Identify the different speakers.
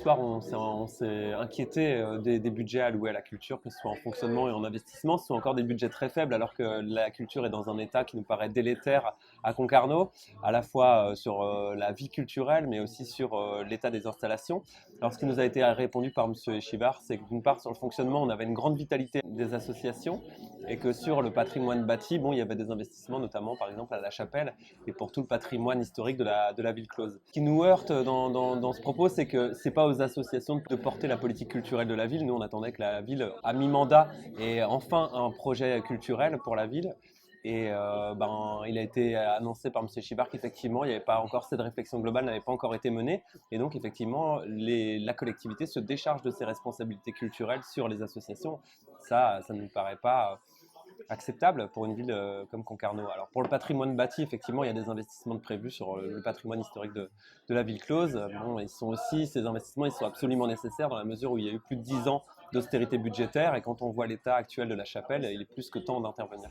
Speaker 1: soir, on s'est inquiété des budgets alloués à la culture, que ce soit en fonctionnement et en investissement. Ce sont encore des budgets très faibles, alors que la culture est dans un état qui nous paraît délétère à Concarneau, à la fois sur la vie culturelle, mais aussi sur l'état des installations. Alors, ce qui nous a été répondu par M. Échivard, c'est que d'une part, sur le fonctionnement, on avait une grande vitalité des associations, et que sur le patrimoine bâti, bon, il y avait des investissements, notamment par exemple à la Chapelle, et pour tout le patrimoine historique de la ville close. Ce qui nous heurte dans ce propos, c'est que ce n'est pas aux associations de porter la politique culturelle de la ville. Nous, on attendait que la ville, à mi-mandat, ait enfin un projet culturel pour la ville. Et il a été annoncé par M. Chibard qu'effectivement, il n'y avait pas encore cette réflexion globale, n'avait pas encore été menée. Et donc, effectivement, la collectivité se décharge de ses responsabilités culturelles sur les associations. Ça ne nous paraît pas acceptable pour une ville comme Concarneau. Alors pour le patrimoine bâti, effectivement, il y a des investissements de prévus sur le patrimoine historique de la ville close. Bon, ces investissements, ils sont absolument nécessaires dans la mesure où il y a eu plus de 10 ans d'austérité budgétaire, et quand on voit l'état actuel de la chapelle, il est plus que temps d'intervenir.